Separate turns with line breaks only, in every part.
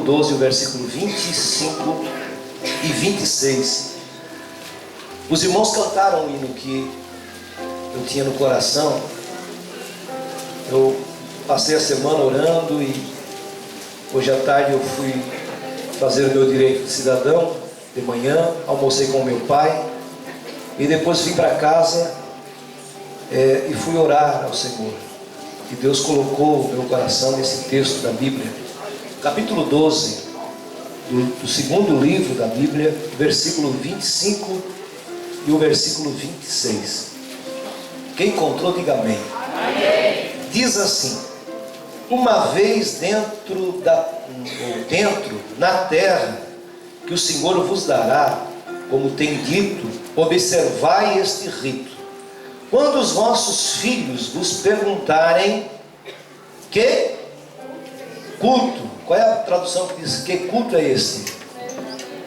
12, o versículo 25 e 26. Os irmãos cantaram o hino que eu tinha no coração. Eu passei a semana orando e hoje à tarde eu fui fazer o meu direito de cidadão de manhã, almocei com o meu pai e depois vim para casa e fui orar ao Senhor. E Deus colocou no meu coração esse texto da Bíblia, capítulo 12 do segundo livro da Bíblia, versículo 25 e o versículo 26. Quem encontrou, diga amém. Amém. Diz assim: uma vez dentro na terra que o Senhor vos dará, como tem dito, observai este rito. Quando os vossos filhos vos perguntarem que culto, qual é a tradução que diz que culto é esse?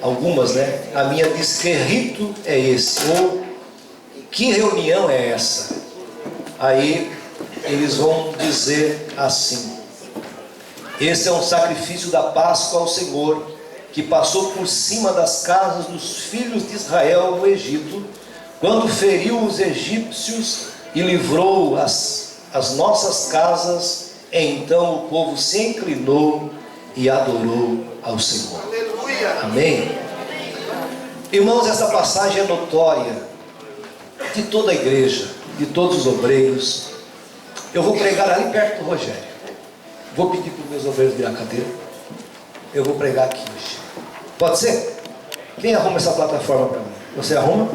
Algumas, né? A minha diz que rito é esse, ou que reunião é essa? Aí eles vão dizer assim: esse é um sacrifício da Páscoa ao Senhor, que passou por cima das casas dos filhos de Israel no Egito, quando feriu os egípcios e livrou as nossas casas. Então o povo se inclinou e adorou ao Senhor. Aleluia. Amém? Irmãos, essa passagem é notória de toda a igreja, de todos os obreiros. Eu vou pregar ali perto do Rogério. Vou pedir para os meus obreiros virar a cadeira. Eu vou pregar aqui hoje. Pode ser? Quem arruma essa plataforma para mim? Você arruma?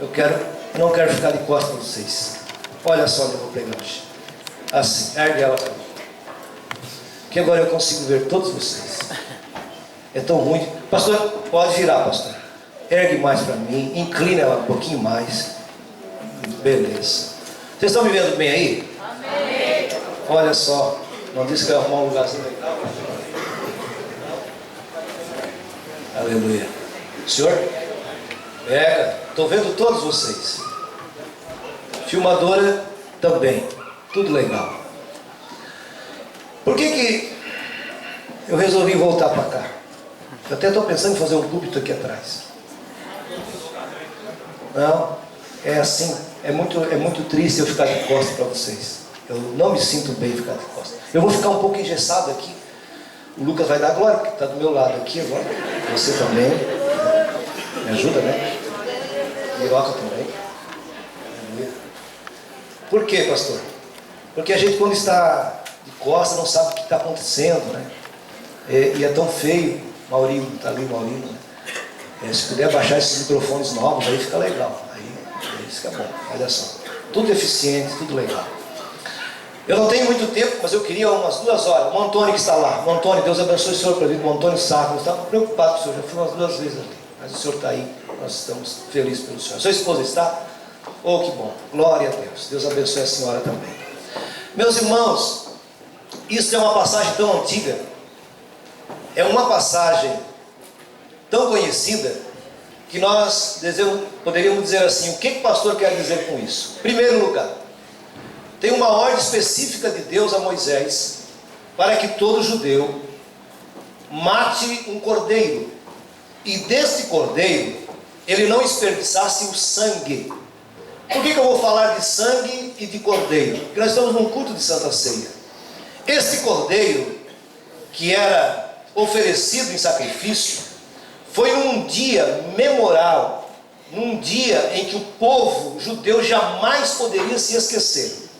Não quero ficar de costas para vocês. Olha só onde eu vou pregar hoje. Assim, ergue ela para mim, que agora eu consigo ver todos vocês. É tão ruim. Pastor, pode virar, pastor. Ergue mais para mim, inclina ela um pouquinho mais. Beleza. Vocês estão me vendo bem aí? Amém. Olha só, não disse que eu ia arrumar um lugarzinho legal? Aleluia. Senhor, pega. Estou vendo todos vocês. Filmadora também. Tudo legal. Por que eu resolvi voltar para cá? Eu até estou pensando em fazer um púlpito aqui atrás. Não, é assim, é muito triste eu ficar de costas para vocês. Eu não me sinto bem ficar de costas. Eu vou ficar um pouco engessado aqui. O Lucas vai dar glória, que está do meu lado aqui agora. Você também. Me ajuda, né? Miroca também. Por quê, pastor? Porque a gente, quando está de costas, não sabe o que está acontecendo, né? E é tão feio. Maurinho, está ali o Maurinho, né? Se puder baixar esses microfones novos, aí fica legal. Aí fica bom, olha só. Tudo eficiente, tudo legal. Eu não tenho muito tempo, mas eu queria umas 2 horas. O Antônio que está lá. O Antônio, Deus abençoe o senhor para vir. O Antônio Sacro, eu estava preocupado com o senhor. Já fui umas 2 vezes ali. Mas o senhor está aí. Nós estamos felizes pelo senhor. Sua esposa está? Oh, que bom. Glória a Deus. Deus abençoe a senhora também. Meus irmãos, isso é uma passagem tão antiga, é uma passagem tão conhecida, que nós poderíamos dizer assim: o que o pastor quer dizer com isso? Em primeiro lugar, tem uma ordem específica de Deus a Moisés, para que todo judeu mate um cordeiro, e desse cordeiro, ele não desperdiçasse o sangue. Por que eu vou falar de sangue e de cordeiro? Porque nós estamos num culto de Santa Ceia. Este cordeiro, que era oferecido em sacrifício, foi num dia memorável, num dia em que o povo judeu jamais poderia se esquecer.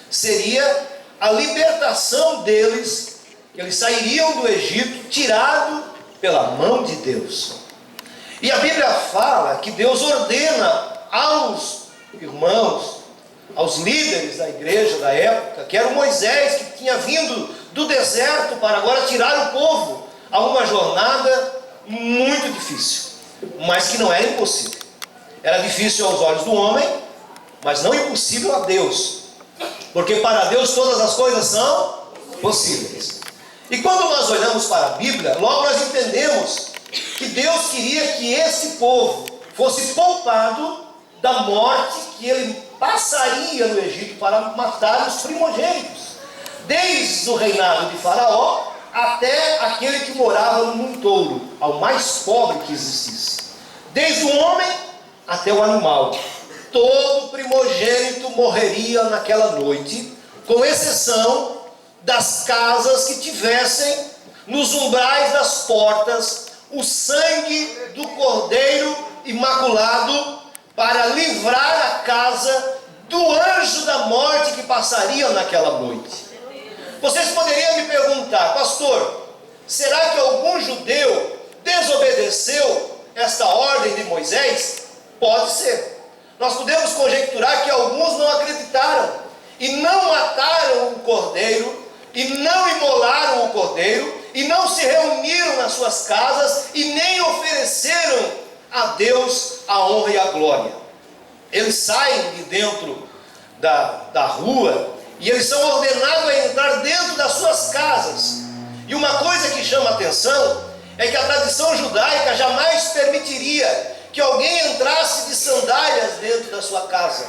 Seria a libertação deles, eles sairiam do Egito, tirado pela mão de Deus. E a Bíblia fala que Deus ordena aos irmãos, aos líderes da igreja da época, que era o Moisés, que tinha vindo do deserto para agora tirar o povo a uma jornada muito difícil, mas que não era impossível. Era difícil aos olhos do homem, mas não impossível a Deus, porque para Deus todas as coisas são possíveis. E quando nós olhamos para a Bíblia, logo nós entendemos que Deus queria que esse povo fosse poupado da morte que ele passaria no Egito para matar os primogênitos. Desde o reinado de Faraó até aquele que morava no montouro, ao mais pobre que existisse. Desde o homem até o animal, todo primogênito morreria naquela noite, com exceção das casas que tivessem nos umbrais das portas o sangue do Cordeiro imaculado, para livrar a casa do anjo da morte que passaria naquela noite. Vocês poderiam me perguntar: pastor, será que algum judeu desobedeceu esta ordem de Moisés? Pode ser. Nós podemos conjecturar que alguns não acreditaram e não mataram o cordeiro, e não imolaram o cordeiro, e não se reuniram nas suas casas e nem ofereceram a Deus a honra e a glória. Eles saem de dentro da rua e eles são ordenados a entrar dentro das suas casas. E uma coisa que chama atenção é que a tradição judaica jamais permitiria que alguém entrasse de sandálias dentro da sua casa,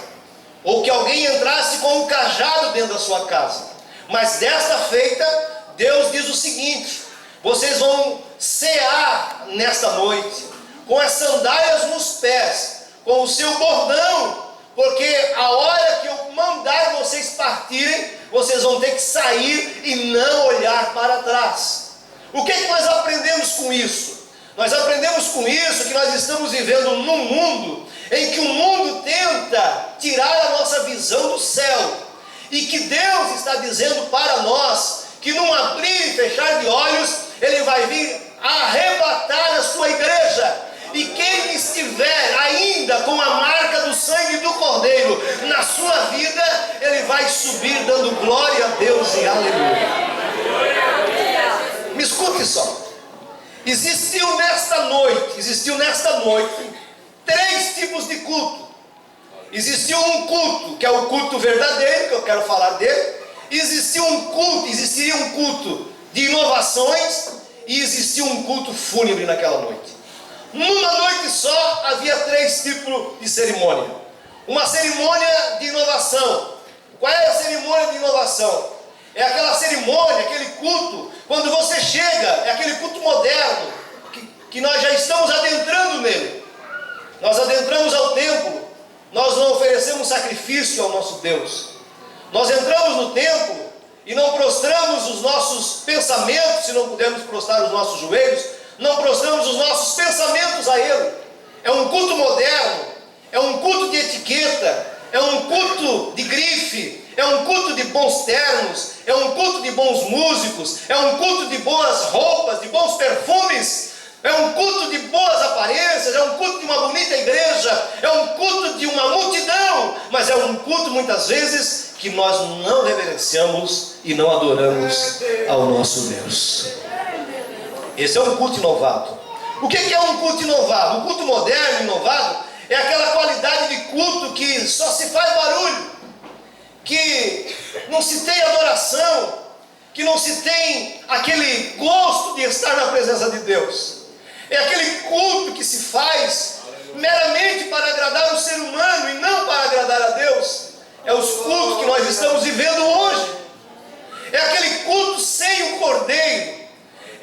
ou que alguém entrasse com um cajado dentro da sua casa. Mas desta feita, Deus diz o seguinte: vocês vão cear nesta noite, com as sandálias nos pés, com o seu bordão, porque a hora que eu mandar vocês partirem, vocês vão ter que sair e não olhar para trás. O que nós aprendemos com isso? Nós aprendemos com isso que nós estamos vivendo num mundo em que o mundo tenta tirar a nossa visão do céu, e que Deus está dizendo para nós que num abrir e fechar de olhos, Ele vai vir arrebatar a sua igreja. E quem estiver ainda com a marca do sangue do Cordeiro na sua vida, ele vai subir dando glória a Deus e aleluia. Me escute só. Existiu nesta noite 3 tipos de culto. Existiu um culto, que é o culto verdadeiro, que eu quero falar dele. Existiria um culto de inovações, e existia um culto fúnebre naquela noite. Numa noite só havia 3 tipos de cerimônia. Uma cerimônia de inovação. Qual é a cerimônia de inovação? É aquela cerimônia, aquele culto, quando você chega, é aquele culto moderno, que nós já estamos adentrando nele. Nós adentramos ao templo, nós não oferecemos sacrifício ao nosso Deus. Nós entramos no templo e não prostramos os nossos pensamentos, se não pudermos prostrar os nossos joelhos, não prostramos os nossos pensamentos a Ele. É um culto moderno, é um culto de etiqueta, é um culto de grife, é um culto de bons ternos, é um culto de bons músicos, é um culto de boas roupas, de bons perfumes, é um culto de boas aparências, é um culto de uma bonita igreja, é um culto de uma multidão, mas é um culto muitas vezes que nós não reverenciamos e não adoramos ao nosso Deus. Esse é um culto inovado. O que é um culto inovado? O culto moderno, inovado, é aquela qualidade de culto que só se faz barulho, que não se tem adoração, que não se tem aquele gosto de estar na presença de Deus. É aquele culto que se faz meramente para agradar o ser humano e não para agradar a Deus. É os cultos que nós estamos vivendo hoje. É aquele culto sem o cordeiro.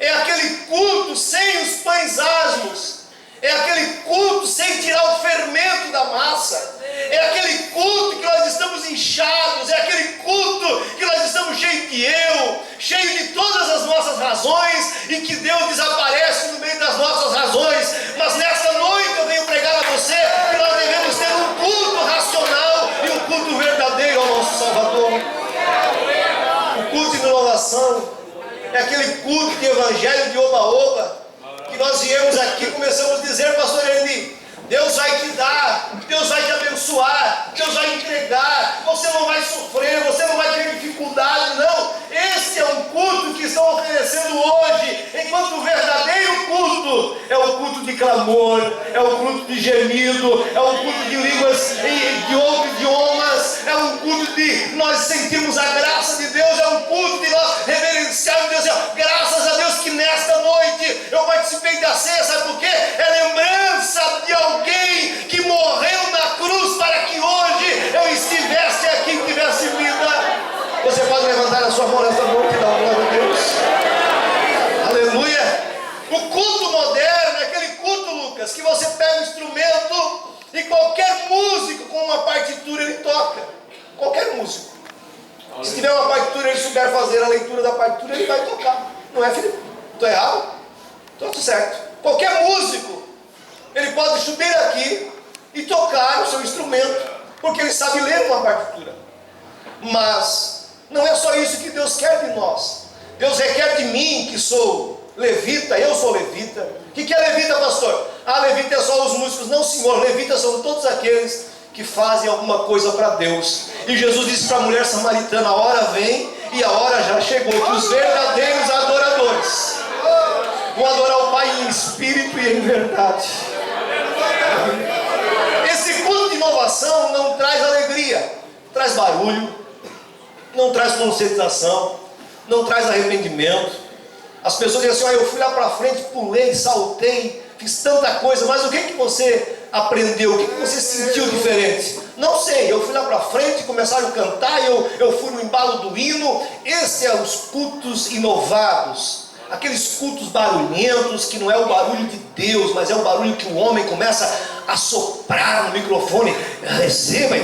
É aquele culto sem os pães asmos. É aquele culto sem tirar o fermento da massa. É aquele culto que nós estamos inchados. É aquele culto que nós estamos cheios de eu, cheio de todas as nossas razões, e que Deus desaparece no meio das nossas razões. Mas nesta noite eu venho pregar a você que nós devemos ter um culto racional e um culto verdadeiro ao nosso Salvador. O culto de inovação é aquele culto de evangelho de oba-oba, que nós viemos aqui e começamos a dizer: pastor Eli, Deus vai te dar, Deus vai te abençoar, Deus vai entregar, você não vai sofrer, você não vai ter dificuldade. Não, esse é um culto que estão oferecendo hoje, enquanto o verdadeiro culto é o culto de clamor, é o culto de gemido, é o culto de línguas de outros idiomas, é um culto de nós sentirmos a graça de Deus, é um culto de nós reverenciarmos Deus. Graças a Deus que nesta noite eu participei da ceia, sabe por quê? É lembrança de alguém que morreu na cruz para que hoje eu estivesse aqui e tivesse vida. Você pode levantar a sua mão nesta noite e dar glória a Deus. O culto moderno é aquele culto, Lucas, que você pega um instrumento e qualquer músico com uma partitura ele toca. Qualquer músico. Se tiver uma partitura, ele souber fazer a leitura da partitura, ele vai tocar. Não é, Felipe? Estou errado? Estou tudo certo. Qualquer músico, ele pode subir aqui e tocar o seu instrumento, porque ele sabe ler uma partitura. Mas não é só isso que Deus quer de nós. Deus requer de mim, que sou levita, eu sou levita. O que é levita, pastor? Ah, levita é só os músicos. Não, senhor, levita são todos aqueles que fazem alguma coisa para Deus. E Jesus disse para a mulher samaritana: a hora vem e a hora já chegou, que os verdadeiros adoradores vão adorar o Pai em espírito e em verdade. Esse culto de inovação não traz alegria, traz barulho, não traz conscientização, não traz arrependimento. As pessoas dizem assim: eu fui lá para frente, pulei, saltei, fiz tanta coisa, mas o que você aprendeu? O que você sentiu diferente? Não sei, eu fui lá para frente, começaram a cantar, eu fui no embalo do hino. Esses são os cultos inovados, aqueles cultos barulhentos, que não é o barulho de Deus, mas é o barulho que o homem começa a soprar no microfone, receba,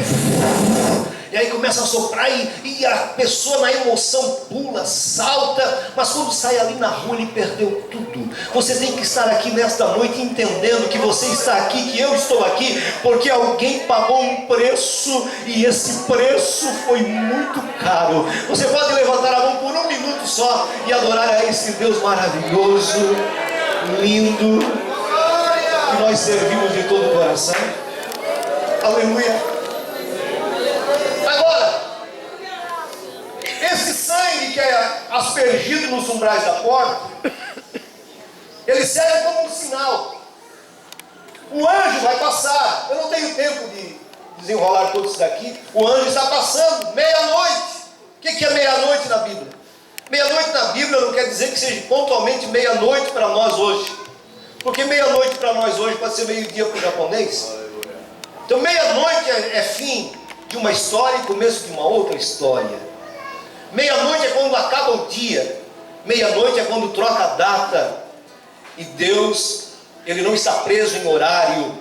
e aí começa a soprar e a pessoa na emoção pula, salta, mas quando sai ali na rua ele perdeu tudo. Você tem que estar aqui nesta noite entendendo que você está aqui, que eu estou aqui, porque alguém pagou um preço, e esse preço foi muito caro. Você pode levantar a mão por um minuto só e adorar a esse Deus maravilhoso, lindo, que nós servimos de todo o coração. Aleluia. Esse sangue que é aspergido nos umbrais da porta, ele serve como um sinal. O anjo vai passar. Eu não tenho tempo de desenrolar tudo isso daqui. O anjo está passando, meia-noite. O que é meia-noite na Bíblia? Meia-noite na Bíblia não quer dizer que seja pontualmente meia-noite para nós hoje, porque meia-noite para nós hoje pode ser meio-dia para o japonês. Então meia-noite é fim de uma história e começo de uma outra história. Meia-noite é quando acaba o dia. Meia-noite é quando troca a data. E Deus, Ele não está preso em horário.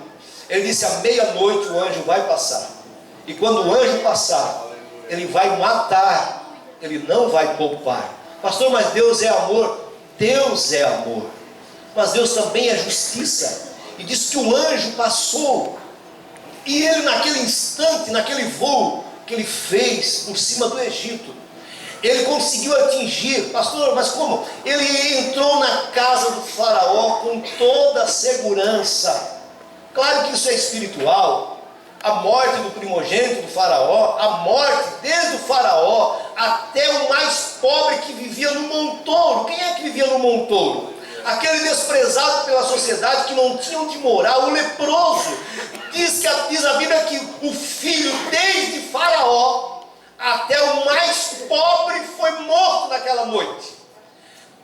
Ele disse: à meia-noite o anjo vai passar. E quando o anjo passar, ele vai matar, ele não vai poupar. Pastor, mas Deus é amor. Deus é amor, mas Deus também é justiça. E diz que o anjo passou, e ele naquele instante, naquele voo que ele fez por cima do Egito, ele conseguiu atingir. Pastor, mas como? Ele entrou na casa do faraó com toda a segurança. Claro que isso é espiritual. A morte do primogênito do faraó, a morte desde o faraó até o mais pobre que vivia no montouro. Quem é que vivia no montouro? Aquele desprezado pela sociedade, que não tinha onde morar, o leproso. Diz a Bíblia que o filho, desde faraó até o mais pobre, foi morto naquela noite.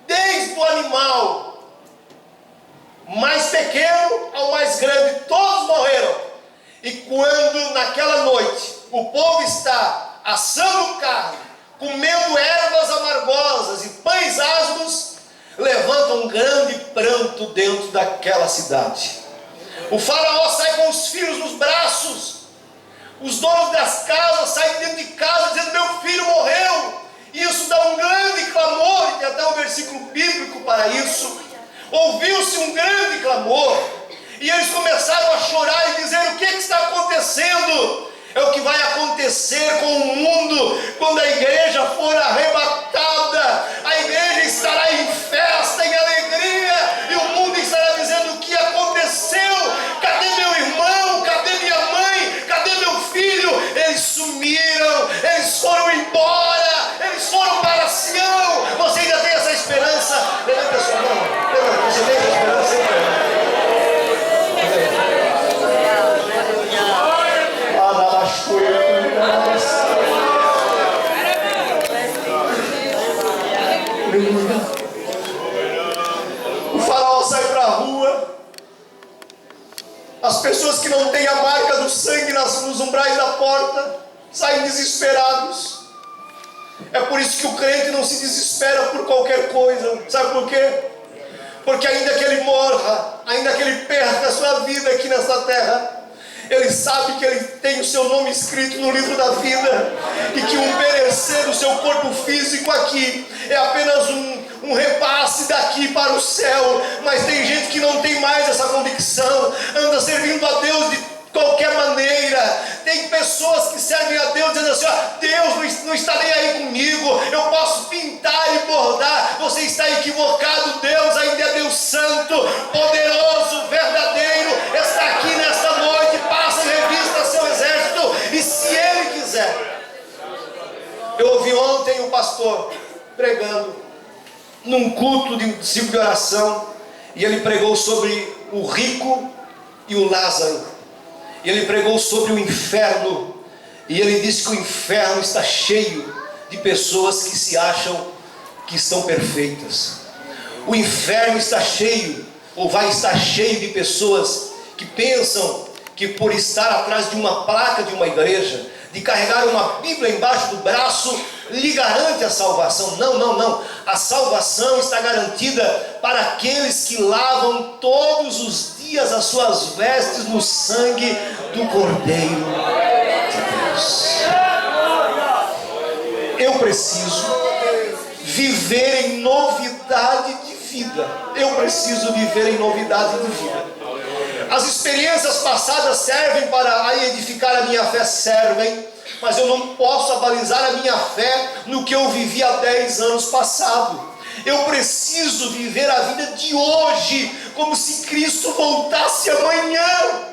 Desde o animal mais pequeno ao mais grande, todos morreram. E quando naquela noite o povo está assando carne, comendo ervas amargosas e pães asmos, levanta um grande pranto dentro daquela cidade. O faraó sai com os filhos nos braços. Os donos das casas saem dentro de casa dizendo: meu filho morreu. E isso dá um grande clamor, e tem até um versículo bíblico para isso. Ouviu-se um grande clamor, e eles começaram a chorar e dizer: o que está acontecendo? É o que vai acontecer com o mundo quando a igreja for arrebatada. A igreja estará em festa, em alegria, e o mundo estará dizendo: o que aconteceu? Cadê meu irmão? Cadê minha mãe? Cadê meu filho? Eles sumiram, eles foram embora, eles foram para Sião. Você ainda tem essa esperança? Levanta a sua mão. Levanta, você tem essa esperança? O faraó sai para a rua. As pessoas que não têm a marca do sangue nos umbrais da porta saem desesperados. É por isso que o crente não se desespera por qualquer coisa. Sabe por quê? Porque ainda que ele morra, ainda que ele perca a sua vida aqui nessa terra, ele sabe que ele tem o seu nome escrito no livro da vida, e que um perecer do seu corpo físico aqui é apenas um repasse daqui para o céu. Mas tem gente que não tem mais essa convicção, anda servindo a Deus de qualquer maneira. Tem pessoas que servem a Deus dizendo assim: Deus não está nem aí comigo, eu posso pintar e bordar. Você está equivocado. Deus ainda é Deus santo, poderoso, verdadeiro, está aqui nesta noite. Passa em revista seu exército, e se Ele quiser. Eu ouvi ontem um pastor pregando num culto de discípulo de oração, e ele pregou sobre o rico e o Lázaro. E ele pregou sobre o inferno, e ele disse que o inferno está cheio de pessoas que se acham que estão perfeitas. O inferno está cheio, ou vai estar cheio, de pessoas que pensam que por estar atrás de uma placa de uma igreja, de carregar uma Bíblia embaixo do braço, lhe garante a salvação. Não, não, não. A salvação está garantida para aqueles que lavam todos os dias as suas vestes no sangue do Cordeiro de Deus. Eu preciso viver em novidade de vida. Eu preciso viver em novidade de vida. As experiências passadas servem para edificar a minha fé, servem, mas eu não posso abalizar a minha fé no que eu vivi há 10 anos passado. Eu preciso viver a vida de hoje como se Cristo voltasse amanhã.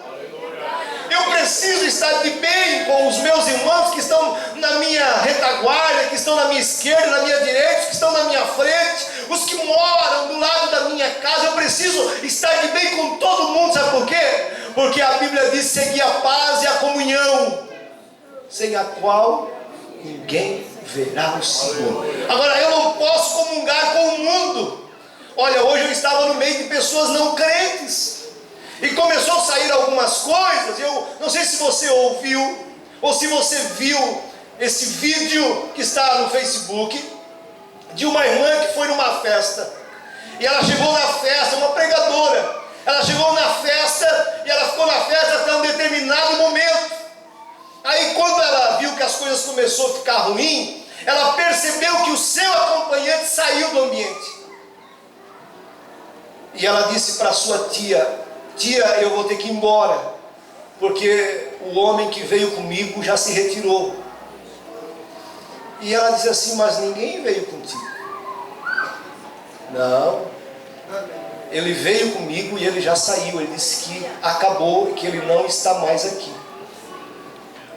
Eu preciso estar de bem com os meus irmãos que estão na minha retaguarda, que estão na minha esquerda, na minha direita, que estão na minha frente, os que moram do lado da minha casa. Eu preciso estar de bem com todo mundo. Sabe por quê? Porque a Bíblia diz: seguir a paz e a comunhão, sem a qual ninguém verá o Senhor. Agora, eu não posso comungar com o mundo. Olha, hoje eu estava no meio de pessoas não crentes, e começou a sair algumas coisas. Eu não sei se você ouviu, ou se você viu esse vídeo que está no Facebook, de uma irmã que foi numa festa, e ela chegou na festa, uma pregadora, ela chegou na festa, e ela ficou na festa até um determinado momento. Aí quando ela viu que as coisas começaram a ficar ruim, ela percebeu que o seu acompanhante saiu do ambiente, e ela disse para sua tia: tia, eu vou ter que ir embora, porque o homem que veio comigo já se retirou. E ela disse assim: mas ninguém veio contigo. Não, ele veio comigo e ele já saiu. Ele disse que acabou, que ele não está mais aqui,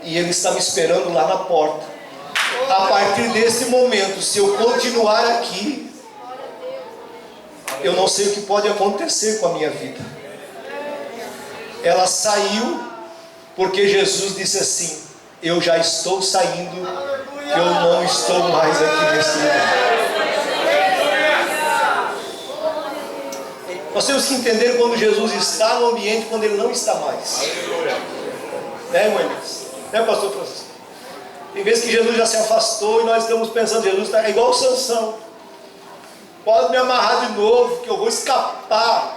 e ele está me esperando lá na porta. A partir desse momento, se eu continuar aqui, eu não sei o que pode acontecer com a minha vida. Ela saiu porque Jesus disse assim: eu já estou saindo, eu não estou mais aqui nesse lugar. Nós temos que entender quando Jesus está no ambiente, quando Ele não está mais. Né, irmãs? Né, pastor Francisco? Tem vezes que Jesus já se afastou e nós estamos pensando: Jesus está igual o Sansão, pode me amarrar de novo que eu vou escapar.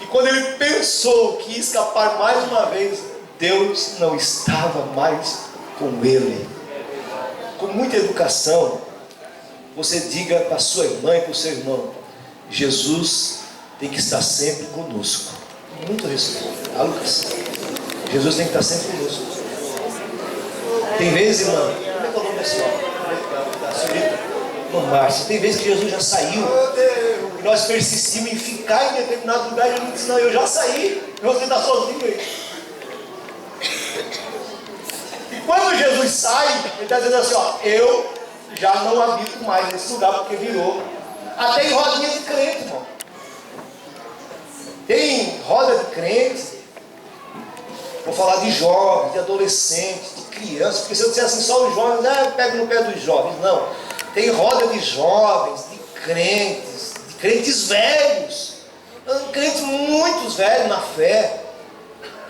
E quando ele pensou que ia escapar mais uma vez, Deus não estava mais com ele. Com muita educação, você diga para a sua irmã e para o seu irmão: Jesus tem que estar sempre conosco. Muito respeito. Ah, Lucas? Jesus tem que estar sempre conosco. Tem vezes, irmã, como é que é o nome da senhora? Da senhorita? Irmã Márcia. Tem vezes que Jesus já saiu, e nós persistimos em ficar em determinado lugar, e ele diz: não, eu já saí, você está sozinho aí. E quando Jesus sai, ele está dizendo assim: ó, eu já não habito mais nesse lugar, porque virou até em rodinha de crente, irmão. Tem roda de crentes, vou falar de jovens, de adolescentes, de crianças, porque se eu disser assim só os jovens, eu pego no pé dos jovens. Não, tem roda de jovens, de crentes velhos, crentes muito velhos na fé,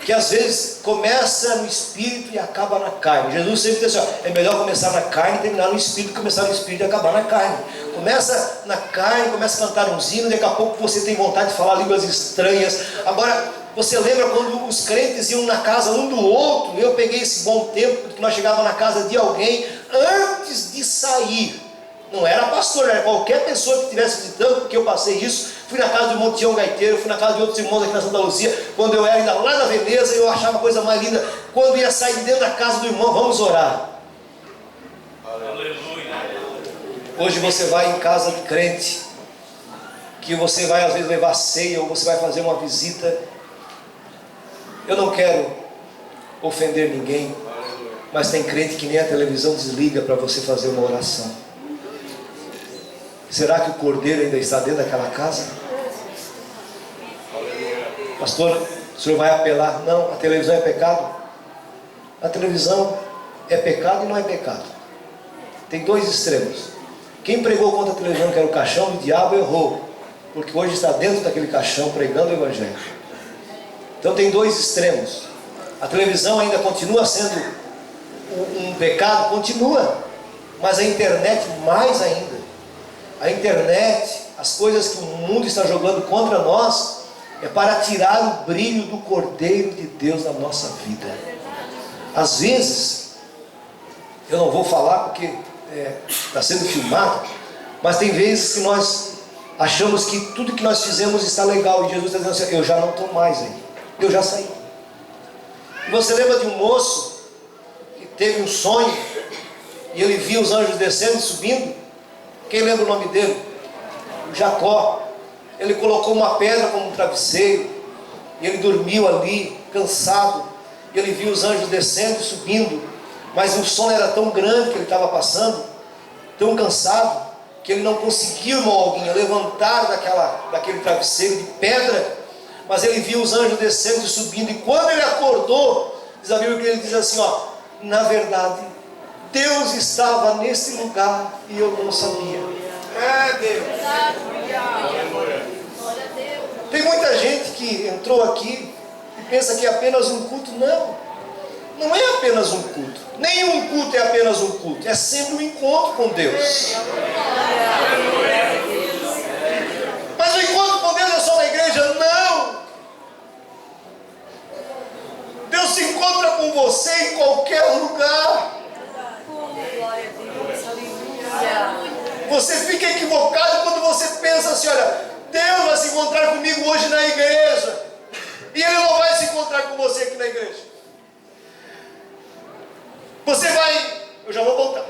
que às vezes começa no espírito e acaba na carne. Jesus sempre diz assim: ó, é melhor começar na carne e terminar no espírito, começar no espírito e acabar na carne. Começa na carne, começa a cantar uns hinos, daqui a pouco você tem vontade de falar línguas estranhas. Agora, você lembra quando os crentes iam na casa um do outro? Eu peguei esse bom tempo, que nós chegávamos na casa de alguém, antes de sair. Não era pastor, era qualquer pessoa que estivesse visitando, porque eu passei isso. Fui na casa do irmão Tião Gaiteiro, fui na casa de outros irmãos aqui na Santa Luzia, quando eu era ainda lá na Veneza, eu achava a coisa mais linda. Quando ia sair de dentro da casa do irmão, vamos orar.
Aleluia.
Hoje você vai em casa de crente, que você vai às vezes levar ceia, ou você vai fazer uma visita. Eu não quero ofender ninguém, mas tem crente que nem a televisão desliga para você fazer uma oração. Será que o cordeiro ainda está dentro daquela casa? Pastor, o senhor vai apelar? Não, a televisão é pecado. A televisão é pecado e não é pecado. Tem dois extremos. Quem pregou contra a televisão, que era o caixão do diabo, errou, porque hoje está dentro daquele caixão pregando o evangelho. Então tem dois extremos. A televisão ainda continua sendo um pecado, continua, mas a internet mais ainda. A internet, as coisas que o mundo está jogando contra nós, é para tirar o brilho do Cordeiro de Deus na nossa vida. Às vezes, eu não vou falar porque está sendo filmado, mas tem vezes que nós achamos que tudo que nós fizemos está legal, e Jesus está dizendo assim: eu já não estou mais aí, eu já saí. E você lembra de um moço que teve um sonho, e ele viu os anjos descendo e subindo? Quem lembra o nome dele? Jacó. Ele colocou uma pedra como um travesseiro, e ele dormiu ali, cansado, e ele viu os anjos descendo e subindo, mas o sono era tão grande que ele estava passando, tão cansado, que ele não conseguiu, irmão Alguinho, levantar daquele travesseiro de pedra, mas ele viu os anjos descendo e subindo, e quando ele acordou, diz a Bíblia que ele diz assim, na verdade, Deus estava nesse lugar e eu não sabia. É Deus. Tem muita gente que entrou aqui e pensa que é apenas um culto. Não, não é apenas um culto. Nenhum culto é apenas um culto. É sempre um encontro com Deus. Mas o encontro com Deus é só na igreja? Não. Deus se encontra com você em qualquer lugar. Você fica equivocado quando você pensa assim: olha, Deus vai se encontrar comigo hoje na igreja, e Ele não vai se encontrar com você aqui na igreja. Você vai, eu já vou voltar,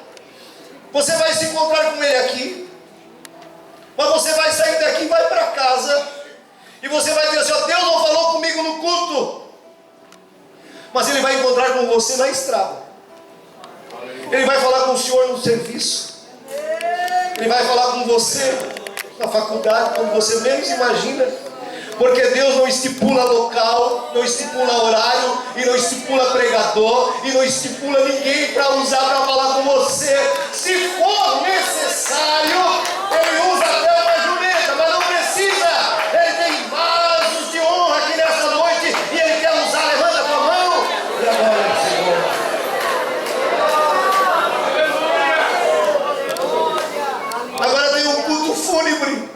você vai se encontrar com Ele aqui, mas você vai sair daqui e vai para casa, e você vai dizer assim: Deus não falou comigo no culto, mas Ele vai encontrar com você na estrada, Ele vai falar com o senhor no serviço, Ele vai falar com você na faculdade, quando você menos imagina, porque Deus não estipula local, não estipula horário, e não estipula pregador, e não estipula ninguém para usar para falar com você. Se for necessário, Ele usa até uma jumenta, mas não precisa. Ele tem vasos de honra aqui nessa noite, e Ele quer usar. Levanta a tua mão e agora, Senhor. Agora tem um culto fúnebre.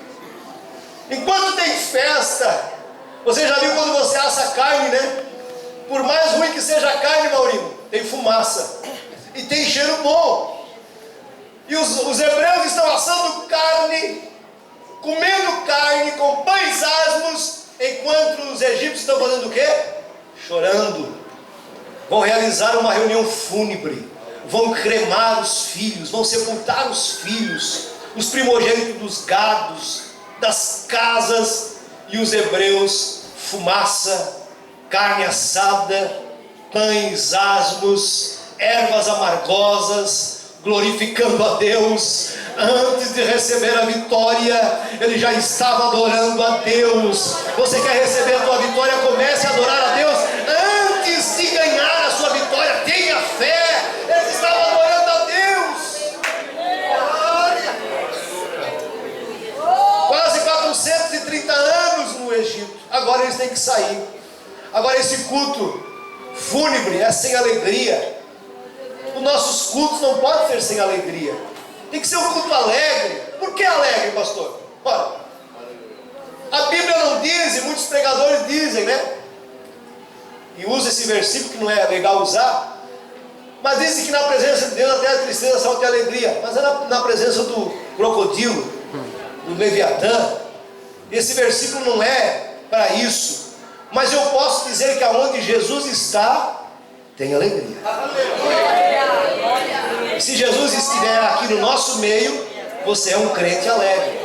Enquanto tem festa, você já viu quando você assa carne, né? Por mais ruim que seja a carne, Maurinho, tem fumaça e tem cheiro bom. E os hebreus estão assando carne, comendo carne com pães asmos, enquanto os egípcios estão fazendo o quê? Chorando. Vão realizar uma reunião fúnebre, vão cremar os filhos, vão sepultar os filhos, os primogênitos dos gados, das casas, e os hebreus, fumaça, carne assada, pães asmos, ervas amargosas, glorificando a Deus. Antes de receber a vitória, ele já estava adorando a Deus. Você quer receber a tua vitória? Comece a adorar a Deus antes de ganhar a sua vitória. Tenha fé. Eles estavam adorando a Deus. Quase 430 anos no Egito. Agora eles têm que sair. Agora esse culto fúnebre é sem alegria. Os nossos cultos não podem ser sem alegria. Tem que ser um culto alegre. Por que alegre, pastor? Olha, a Bíblia não diz, e muitos pregadores dizem, né? E usa esse versículo que não é legal usar, mas dizem que na presença de Deus até a tristeza salta a alegria. Mas é na presença do crocodilo, do Leviatã. Esse versículo não é para isso. Mas eu posso dizer que aonde Jesus está, tem alegria. Se Jesus estiver aqui no nosso meio, você é um crente alegre.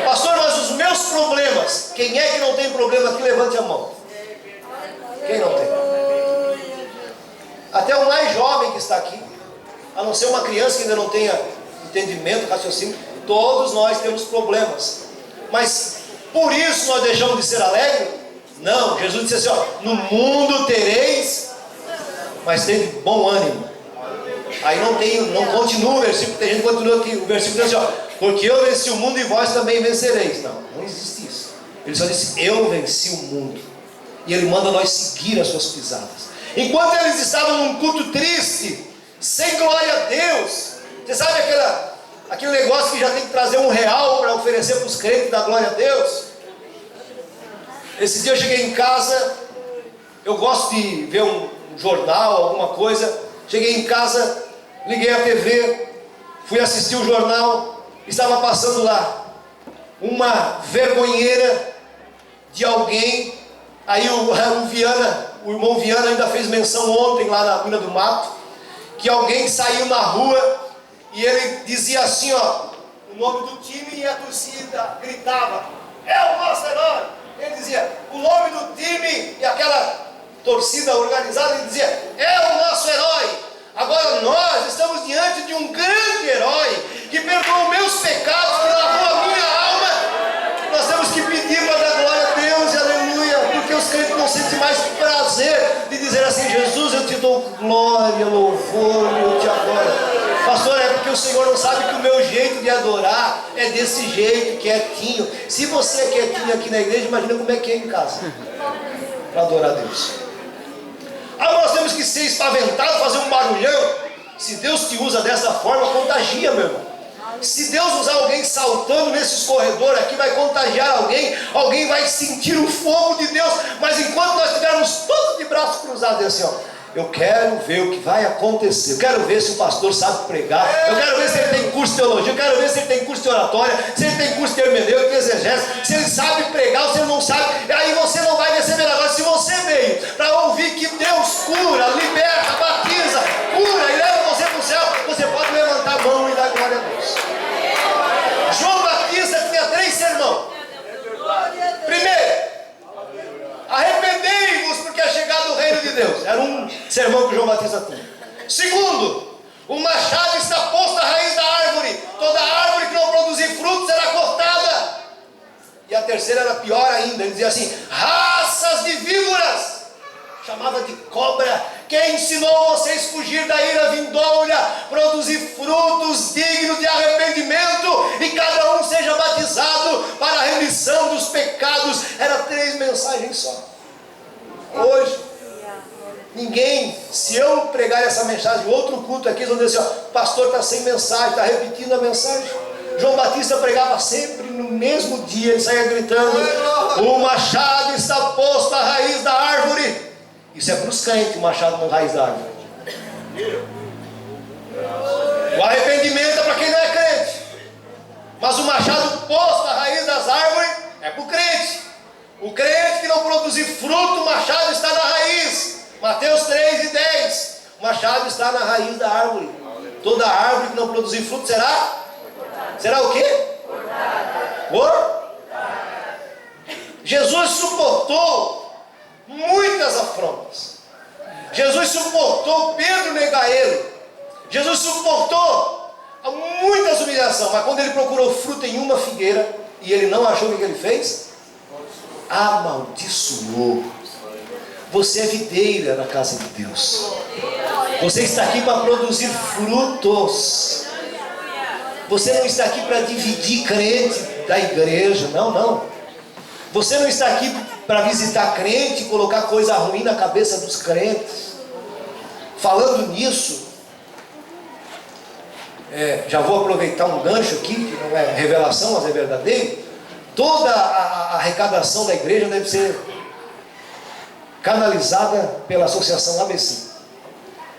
Pastor, mas os meus problemas, quem é que não tem problema aqui? Levante a mão. Quem não tem? Até o mais jovem que está aqui, a não ser uma criança que ainda não tenha entendimento, raciocínio, todos nós temos problemas. Mas por isso nós deixamos de ser alegres? Não, Jesus disse assim, ó, no mundo tereis, mas tem bom ânimo. Aí não continua o versículo, tem gente que continua aqui, o versículo diz assim, ó, porque eu venci o mundo e vós também vencereis. Não existe isso. Ele só disse, eu venci o mundo. E Ele manda nós seguir as suas pisadas. Enquanto eles estavam num culto triste, sem glória a Deus, você sabe aquele negócio que já tem que trazer R$1 para oferecer para os crentes da glória a Deus? Esse dia eu cheguei em casa, eu gosto de ver um jornal, alguma coisa. Cheguei em casa, liguei a TV, fui assistir o jornal, estava passando lá uma vergonheira de alguém. Aí o irmão Viana ainda fez menção ontem lá na Mina do Mato, que alguém saiu na rua e ele dizia assim, ó, o nome do time, e a torcida gritava, é o nosso herói. Ele dizia o nome do time e aquela torcida organizada, ele dizia, é o nosso herói. Agora nós estamos diante de um grande herói que perdoou meus pecados, que lavou a minha alma. Nós temos que pedir para dar glória a Deus e aleluia, porque os crentes não sentem mais prazer de dizer assim, Jesus, eu te dou glória, louvor, eu te adoro. Pastor, é porque o Senhor não sabe que o meu jeito de adorar é desse jeito, quietinho. Se você é quietinho aqui na igreja, imagina como é que é em casa para adorar a Deus. Nós temos que ser espaventados, fazer um barulhão. Se Deus te usa dessa forma, contagia, meu irmão. Se Deus usar alguém saltando nesses corredores aqui, vai contagiar alguém. Alguém vai sentir o fogo de Deus. Mas enquanto nós estivermos todos de braços cruzados, é assim, ó, eu quero ver o que vai acontecer. Eu quero ver se o pastor sabe pregar. Eu quero ver se ele tem curso de teologia. Eu quero ver se ele tem curso de oratória, se ele tem curso de hermenêutica, de exegese, se ele sabe pregar ou se ele não sabe. Aí você não vai receber agora. Se você veio para ouvir que Deus cura, liberta, batiza, cura e leva você para o céu, você pode levantar a mão e dar glória a Deus. João Batista tinha 3 sermões. Primeiro, arrependei-vos porque é chegado o reino de Deus. Era um sermão que João Batista tinha. Segundo, o machado está posto à raiz da árvore. Toda árvore que não produzir fruto será cortada. E a terceira era pior ainda. Ele dizia assim, raças de víboras. Chamava de cobra. Quem ensinou vocês a fugir da ira vindoura, produzir frutos dignos de arrependimento, e cada um seja batizado para a remissão dos pecados. Era 3 mensagens só. Hoje, ninguém, se eu pregar essa mensagem, outro culto aqui, eles vão dizer assim, ó, pastor está sem mensagem, está repetindo a mensagem. João Batista pregava sempre no mesmo dia, ele saía gritando, o machado está posto à raiz da árvore. Isso é para os crentes, o machado na raiz da árvore. O arrependimento é para quem não é crente. Mas o machado posto à raiz das árvores é para o crente. O crente que não produzir fruto, o machado está na raiz. Mateus 3:10. O machado está na raiz da árvore. Toda árvore que não produzir fruto será? Será o quê? Jesus suportou muitas afrontas. Jesus suportou Pedro negar ele. Jesus suportou muitas humilhações. Mas quando ele procurou fruto em uma figueira e ele não achou, o que ele fez? Amaldiçoou. Você é videira na casa de Deus. Você está aqui para produzir frutos. Você não está aqui para dividir crente da igreja. Não. Você não está aqui para visitar crente e colocar coisa ruim na cabeça dos crentes. Falando nisso, já vou aproveitar um gancho aqui, que não é revelação, mas é verdadeiro. Toda a arrecadação da igreja deve ser canalizada pela associação ABC.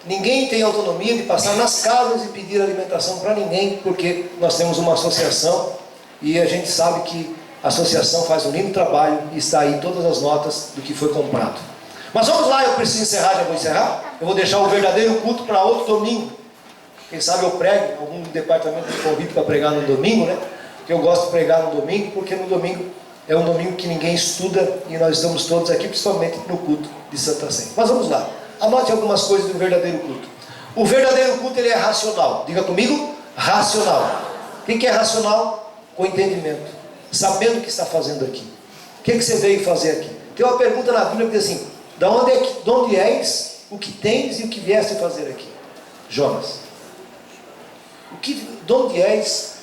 Ninguém tem autonomia de passar nas casas e pedir alimentação para ninguém, porque nós temos uma associação e a gente sabe que a associação faz um lindo trabalho e está aí todas as notas do que foi comprado. Mas vamos lá, eu preciso encerrar, já vou encerrar. Eu vou deixar o verdadeiro culto para outro domingo. Quem sabe eu prego, algum departamento me convida para pregar no domingo, né? Porque eu gosto de pregar no domingo, porque no domingo é um domingo que ninguém estuda e nós estamos todos aqui, principalmente no culto de Santa Ceia. Mas vamos lá, anote algumas coisas do verdadeiro culto. O verdadeiro culto, ele é racional. Diga comigo, racional. O que é racional? Com entendimento, sabendo o que está fazendo aqui. O que você veio fazer aqui? Tem uma pergunta na Bíblia que diz assim: de onde és, o que tens e o que vieste fazer aqui? Jonas. De onde és,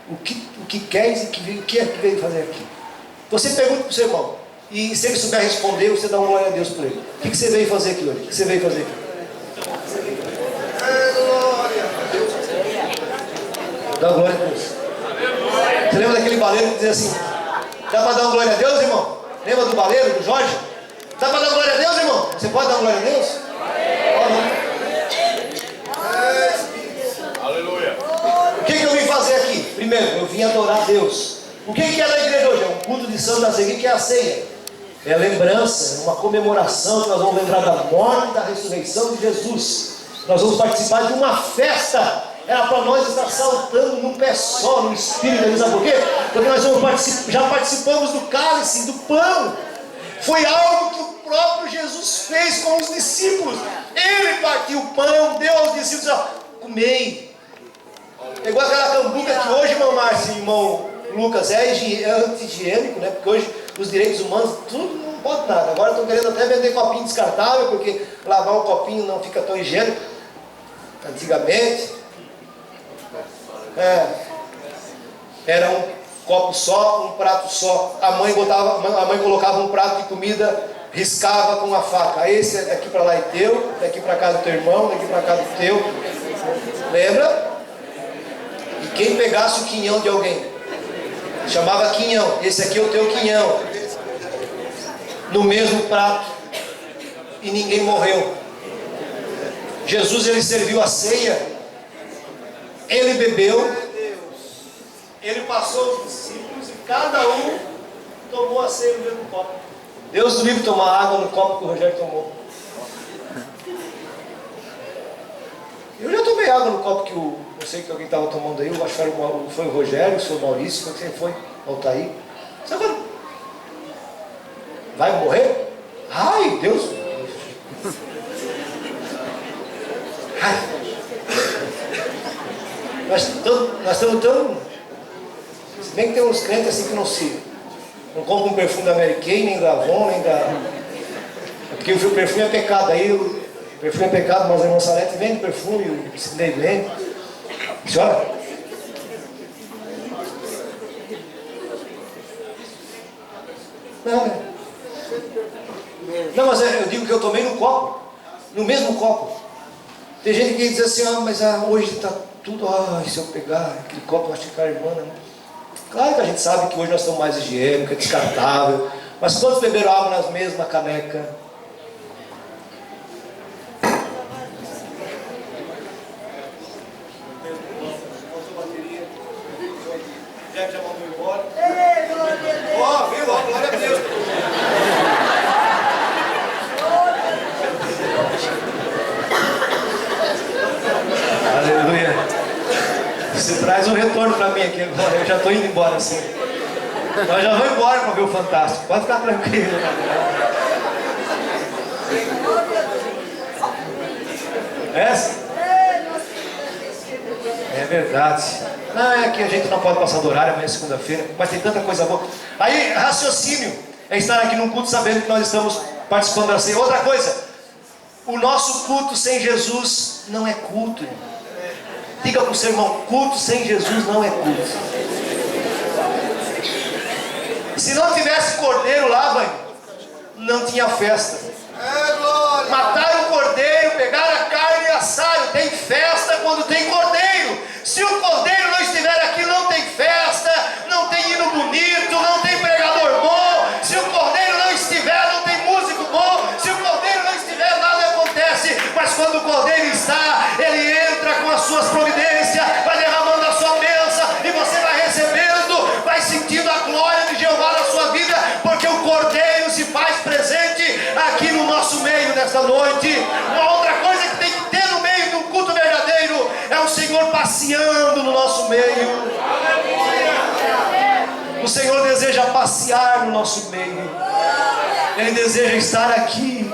o que queres e o que é que veio fazer aqui? Você pergunta para o seu irmão, e se ele souber responder, você dá uma glória a Deus por ele. O que você veio fazer aqui hoje? O que você veio fazer aqui? Glória a Deus. Dá glória a Deus. Você lembra daquele baleiro que dizia assim: dá para dar uma glória a Deus, irmão? Lembra do baleiro, do Jorge? Dá para dar glória a Deus, irmão? Você pode dar glória a Deus?
Aleluia.
O que eu vim fazer aqui? Primeiro, eu vim adorar a Deus. O que é na igreja hoje? É um culto de Santa Ceia. O que é a ceia? É a lembrança, é uma comemoração que nós vamos lembrar da morte e da ressurreição de Jesus. Nós vamos participar de uma festa. Era para nós estar saltando num pé só, no Espírito. Sabe por quê? Porque nós já participamos do cálice, do pão. Foi algo que o próprio Jesus fez com os discípulos. Ele partiu o pão, deu aos discípulos: comei. Pegou aquela cambuca que hoje, irmão Márcio e irmão Lucas, é anti-higiênico, né? Porque hoje os direitos humanos, tudo não pode nada. Agora estão querendo até vender copinho descartável, porque lavar um copinho não fica tão higiênico. Antigamente, era um copo só, um prato só. A mãe colocava um prato de comida, riscava com uma faca. Esse é daqui para lá é teu, daqui para casa do teu irmão, daqui para casa do teu. Lembra? E quem pegasse o quinhão de alguém, chamava quinhão. Esse aqui é o teu quinhão. No mesmo prato. E ninguém morreu. Jesus, ele serviu a ceia. Ele bebeu. Ele passou os discípulos e cada um tomou a ceia no mesmo copo. Deus do livre tomar água no copo que o Rogério tomou. Eu já tomei água no copo que eu sei que alguém estava tomando aí. Eu acho que foi o Rogério, foi o Maurício, quem foi? Altair. Sabe quando? Vai morrer? Ai, Deus! Ai. Nós estamos tão... Se bem que tem uns crentes assim que não compram um perfume da Mary Kay, nem da Avon, nem da... Porque o perfume é pecado. Aí o perfume é pecado, mas a irmã Salete vende perfume, o Sidney vende. Senhora? Não, mas eu digo que eu tomei no copo. No mesmo copo. Tem gente que diz assim: mas hoje está tudo... se eu pegar aquele copo, eu acho que a irmã... Né? Claro que a gente sabe que hoje nós estamos mais higiênicos, é descartável. Mas quantos beberam água nas mesmas canecas? Já mandou embora. Viu? Glória a Deus. Aleluia. Você traz um retorno para mim aqui agora. Eu já estou indo embora assim. Nós já vamos embora para ver o Fantástico. Pode ficar tranquilo. Essa? É verdade. Não, é que a gente não pode passar do horário, amanhã é segunda-feira. Mas tem tanta coisa boa. Aí, raciocínio é estar aqui num culto sabendo que nós estamos participando da ceia. Outra coisa, o nosso culto sem Jesus não é culto, irmão. Diga para o seu irmão: culto sem Jesus não é culto. Se não tivesse cordeiro lá, mãe, não tinha festa. Mataram o cordeiro, pegaram a carne e assaram. Tem festa quando tem cordeiro. nesta noite. Uma outra coisa que tem que ter no meio de um culto verdadeiro é o Senhor passeando no nosso meio. O Senhor deseja passear no nosso meio. Ele deseja estar aqui.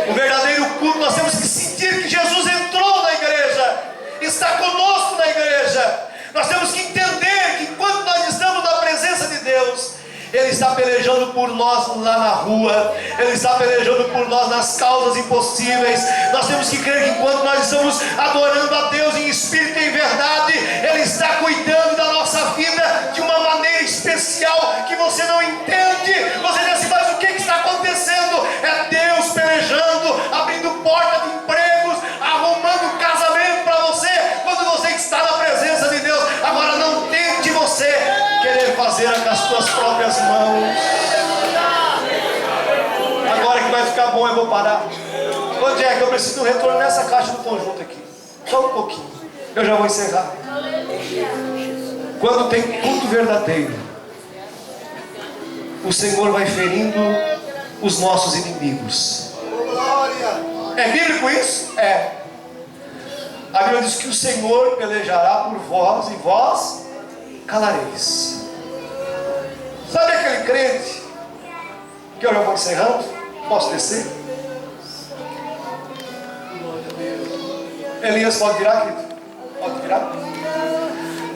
O verdadeiro culto, nós temos que sentir que Jesus entrou na igreja, está conosco na igreja. Nós temos que entender que enquanto nós estamos na presença de Deus, Ele está pelejando por nós lá na rua, Ele está pelejando por nós nas causas impossíveis. Nós temos que crer que enquanto nós estamos adorando a Deus em espírito e em verdade, Ele está cuidando da nossa vida de uma maneira especial que você não entende. Você diz assim: mas o que está acontecendo? É Deus pelejando, abrindo porta de empregos, arrumando casamento para você, quando você está na presença de Deus. Agora não tente você querer fazer com as suas próprias mãos. Agora que vai ficar bom, eu vou parar. Onde é que eu preciso de um retorno nessa caixa do conjunto aqui? Só um pouquinho, eu já vou encerrar. Quando tem culto verdadeiro, o Senhor vai ferindo os nossos inimigos. É bíblico isso? É. A Bíblia diz que o Senhor pelejará por vós e vós calareis. Sabe aquele crente que eu já vou encerrando? Posso descer? Elias, pode virar, querido? Pode virar?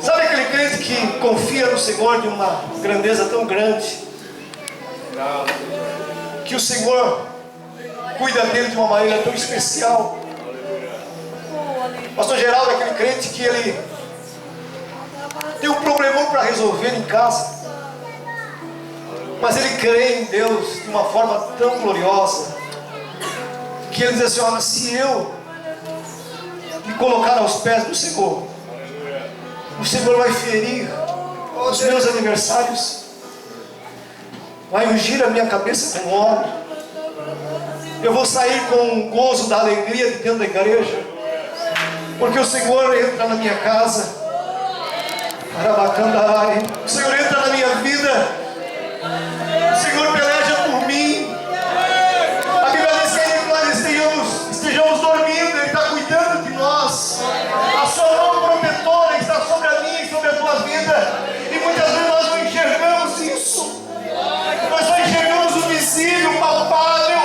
Sabe aquele crente que confia no Senhor de uma grandeza tão grande, que o Senhor cuida dele de uma maneira tão especial? Pastor Geraldo é aquele crente que ele tem um problemão para resolver em casa, mas ele crê em Deus de uma forma tão gloriosa, que ele diz assim: olha, se eu me colocar aos pés do Senhor, o Senhor vai ferir os meus adversários, vai ungir a minha cabeça com óleo, eu vou sair com o gozo da alegria de dentro da igreja, porque o Senhor entra na minha casa, o Senhor entra na minha vida, o Senhor peleja por mim. A Bíblia diz que ainda que nós estejamos dormindo, Ele está cuidando de nós. A sua mão protetora está sobre a minha e sobre a tua vida, e muitas vezes nós não enxergamos isso. Nós só enxergamos o visível, o palpável,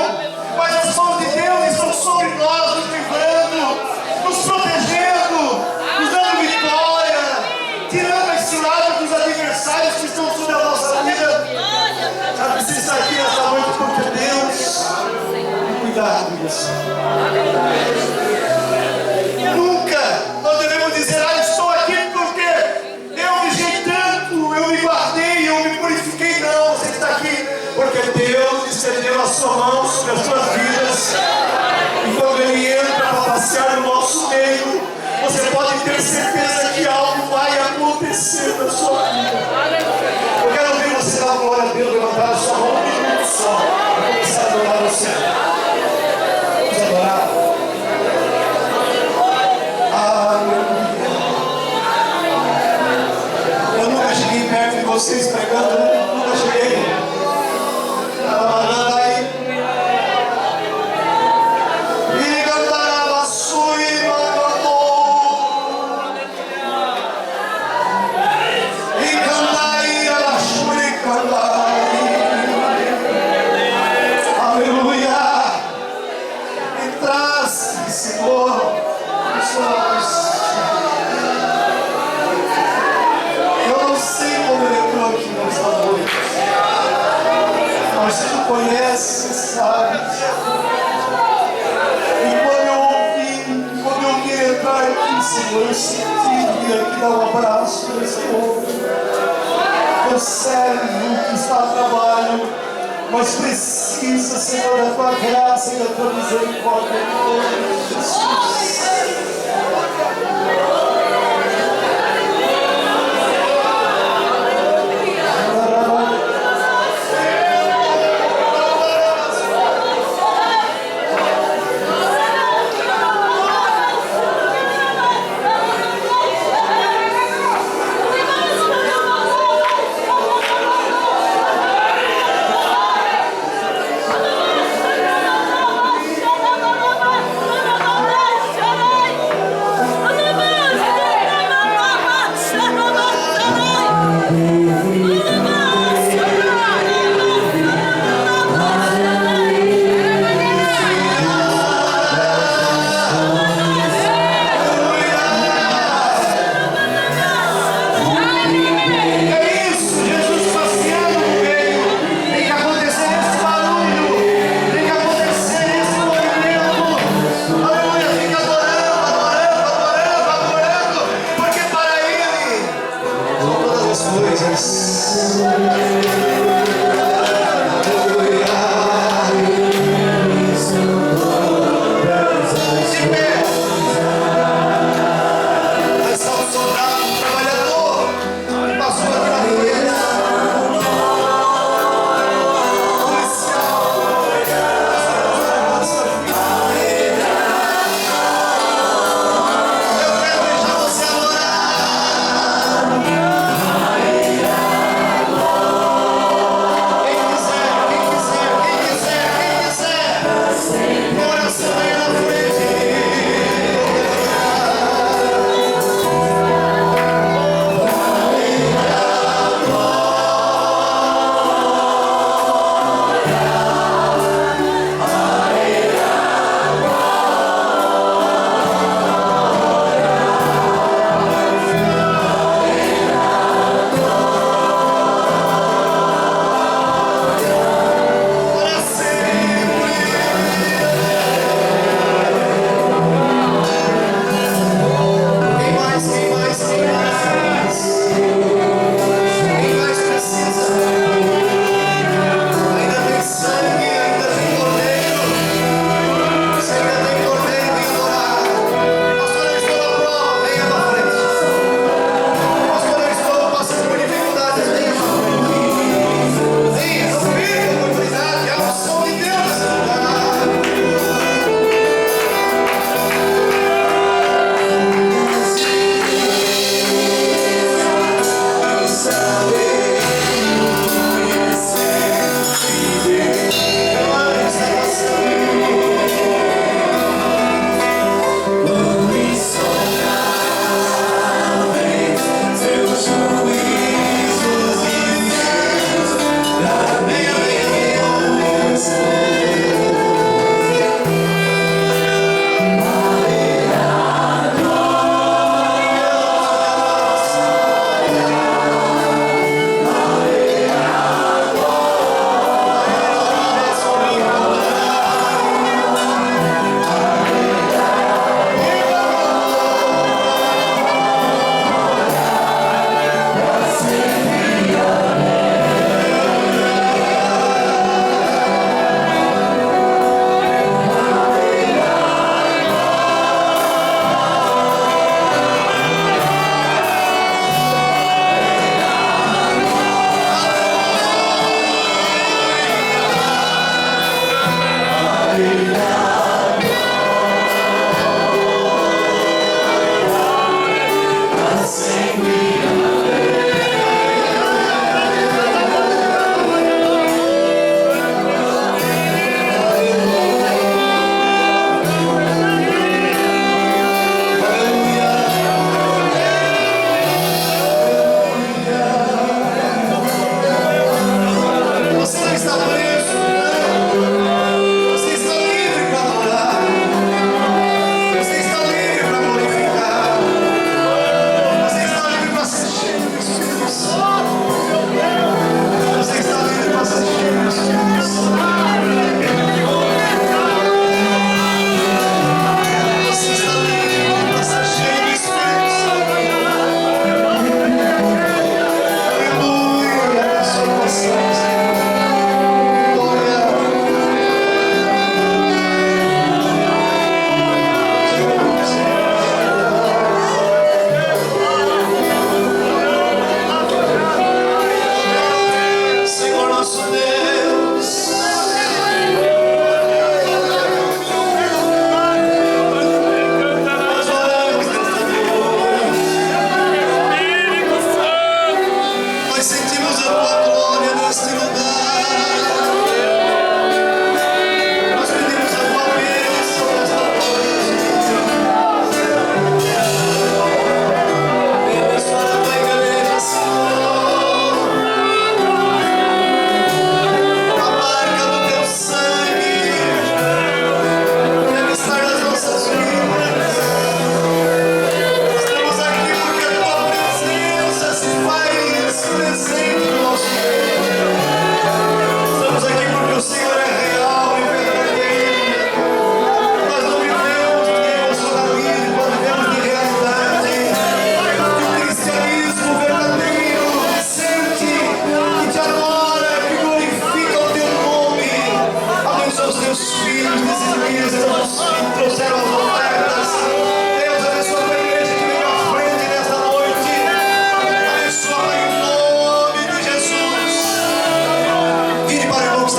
mas as mãos de Deus estão sobre nós, nos livrando, nos protegendo, nos dando vitória, tirando as ciladas dos adversários que estão sobre a nossa vida. Sabe, você está aqui nessa noite porque Deus tem cuidado disso. Nunca nós devemos dizer: ah, estou aqui porque eu me vigiei tanto, eu me guardei, eu me purifiquei. Não, você está aqui porque Deus estendeu a sua mão sobre as suas vidas, e quando Ele entra para passear no nosso meio, você pode ter certeza que algo vai acontecer na sua vida. Eu quero ouvir você dar glória a Deus, levantar a sua mão um minuto só, e começar a adorar o Senhor. Vamos adorar. Aleluia. Eu nunca cheguei perto de vocês pregando, nunca cheguei. Conhece, sabe? E quando eu queria entrar aqui, Senhor, eu senti vir aqui dar um abraço para esse povo. Meu servo que está a trabalho, mas precisa, Senhor, da tua graça e da tua misericórdia, em nome de Jesus.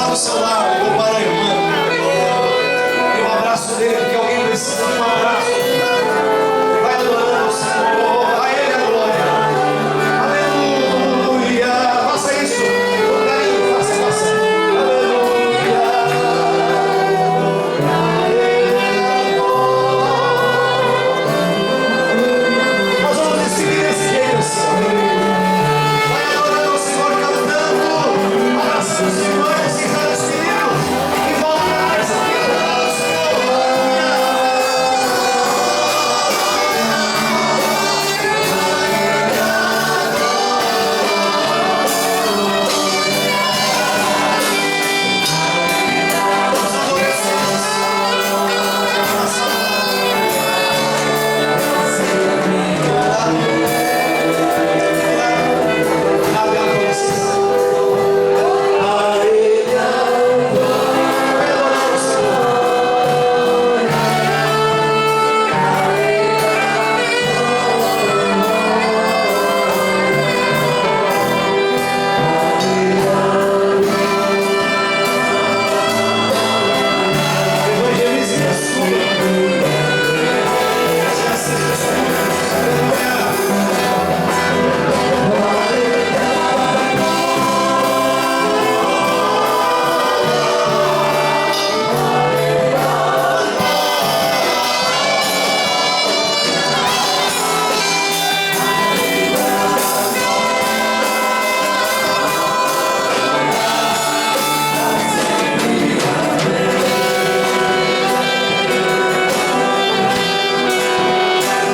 para o seu lado ou para a irmã.